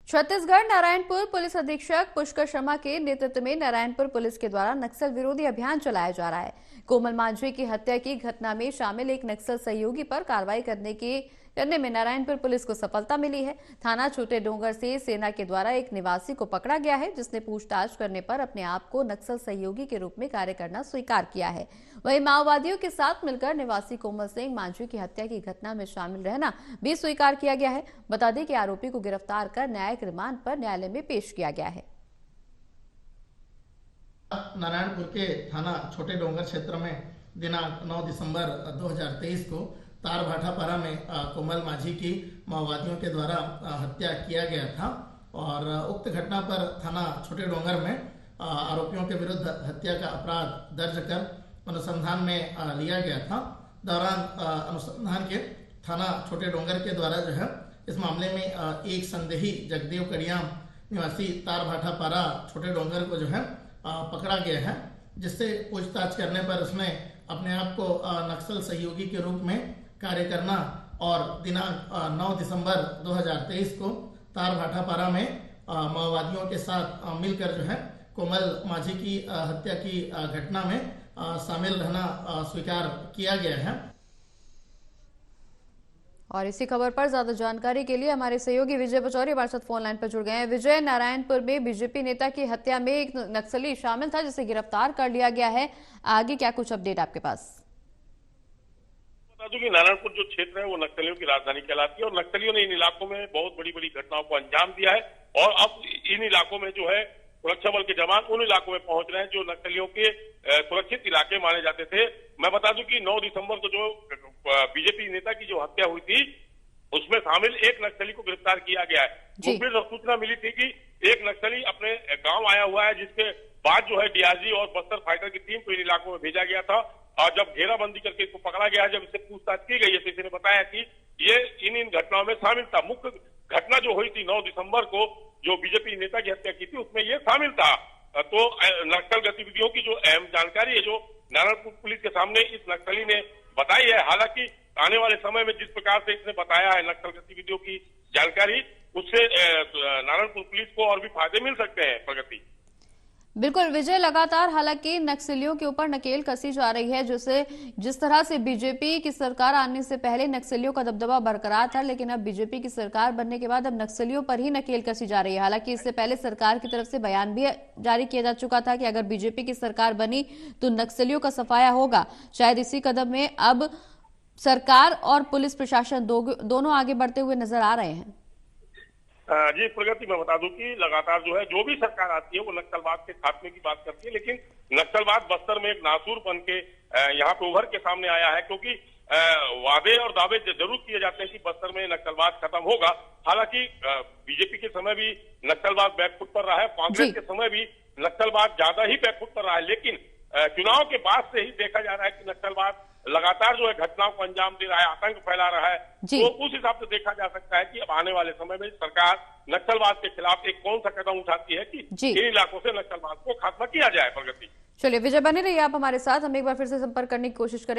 Chhattisgarh Narayanpur police अधीक्षक पुष्कर शर्मा के नेतृत्व में नारायणपुर पुलिस के द्वारा नक्सल विरोधी अभियान चलाया जा रहा है। कोमल मांझी की हत्या की घटना में शामिल एक नक्सल सहयोगी पर कार्रवाई करने में नारायणपुर पुलिस को सफलता मिली है। थाना छोटे डोंगर से सेना के द्वारा एक निवासी को पकड़ा गया है, जिसने पूछताछ करने पर अपने आप को नक्सल सहयोगी के रूप में कार्य करना स्वीकार किया है। वहीं माओवादियों के साथ मिलकर निवासी कोमल सिंह मांझी की हत्या की घटना में शामिल रहना भी स्वीकार किया गया है। बता दें कि आरोपी को गिरफ्तार कर न्यायिक रिमांड पर न्यायालय में पेश किया गया है। नारायणपुर के थाना छोटे डोंगर क्षेत्र में दिनांक 9 दिसंबर 2023 को तार भाटापारा में कोमल मांझी की माओवादियों के द्वारा हत्या किया गया था और उक्त घटना पर थाना छोटे डोंगर में आरोपियों के विरुद्ध हत्या का अपराध दर्ज कर अनुसंधान में लिया गया था। दौरान अनुसंधान के थाना छोटे डोंगर के द्वारा जो है इस मामले में एक संदेही जगदेव कड़ियाम निवासी तार भाटापारा छोटे डोंगर को जो है पकड़ा गया है, जिससे पूछताछ करने पर उसने अपने आप को नक्सल सहयोगी के रूप में कार्य करना और दिनांक 9 दिसंबर 2023 को तार भाटापारा में माओवादियों के साथ मिलकर जो है कोमल मांझी की हत्या की घटना में शामिल रहना स्वीकार किया गया है। और इसी खबर पर ज्यादा जानकारी के लिए हमारे सहयोगी विजय पचौरी हमारे साथ फोन लाइन पर जुड़ गए हैं। विजय, नारायणपुर में बीजेपी नेता की हत्या में एक नक्सली शामिल था, जिसे गिरफ्तार कर लिया गया है। आगे क्या कुछ अपडेट आपके पास? बता दूं कि नारायणपुर जो क्षेत्र है वो नक्सलियों की राजधानी कहलाती है और नक्सलियों ने इन इलाकों में बहुत बड़ी बड़ी घटनाओं को अंजाम दिया है और अब इन इलाकों में जो है सुरक्षा बल के जवान उन इलाकों में पहुंच रहे हैं जो नक्सलियों के सुरक्षित इलाके माने जाते थे। मैं बता दूं कि 9 दिसंबर को जो बीजेपी नेता की जो हत्या हुई थी उसमें शामिल एक नक्सली को गिरफ्तार किया गया है। मुखबिर और सूचना मिली थी कि एक नक्सली अपने गांव आया हुआ है, जिसके बाद जो है डीआरजी और बस्तर फाइटर की टीम को इन इलाकों में भेजा गया था और जब घेराबंदी करके इसको पकड़ा गया, जब इससे पूछताछ की गई है तो इसने बताया कि ये इन घटनाओं में शामिल था। मुख्य घटना जो हुई थी 9 दिसंबर को जो बीजेपी नेता की हत्या की थी उसमें ये शामिल था। तो नक्सल गतिविधियों की जो अहम जानकारी है जो नारायणपुर पुलिस के सामने इस नक्सली ने बताई है। हालांकि आने वाले समय में जिस प्रकार से इसने बताया है नक्सल गतिविधियों की जानकारी, उससे नारायणपुर पुलिस को और भी फायदे मिल सकते हैं। प्रगति बिल्कुल विजय, लगातार हालांकि नक्सलियों के ऊपर नकेल कसी जा रही है। जिस तरह से बीजेपी की सरकार आने से पहले नक्सलियों का दबदबा बरकरार था, लेकिन अब बीजेपी की सरकार बनने के बाद अब नक्सलियों पर ही नकेल कसी जा रही है। हालांकि इससे पहले सरकार की तरफ से बयान भी जारी किया जा चुका था कि अगर बीजेपी की सरकार बनी तो नक्सलियों का सफाया होगा। शायद इसी कदम में अब सरकार और पुलिस प्रशासन दोनों आगे बढ़ते हुए नजर आ रहे हैं। जी प्रगति, मैं बता दूं कि लगातार जो है जो भी सरकार आती है वो नक्सलवाद के खात्मे की बात करती है, लेकिन नक्सलवाद बस्तर में एक नासूर बन के यहाँ पे उभर के सामने आया है, क्योंकि वादे और दावे जरूर किए जाते हैं कि बस्तर में नक्सलवाद खत्म होगा। हालांकि बीजेपी के समय भी नक्सलवाद बैकफुट पर रहा है, कांग्रेस के समय भी नक्सलवाद ज्यादा ही बैकफुट पर रहा है, लेकिन चुनाव के बाद से ही देखा जा रहा है कि नक्सलवाद लगातार जो है घटनाओं को अंजाम दे रहा है, आतंक फैला रहा है। तो उस हिसाब से देखा जा सकता है कि अब आने वाले समय में सरकार नक्सलवाद के खिलाफ एक कौन सा कदम उठाती है कि इन इलाकों से नक्सलवाद को खात्मा किया जाए। प्रगति, चलिए विजय, बने रहिए आप हमारे साथ। हम एक बार फिर से संपर्क करने की कोशिश करेंगे।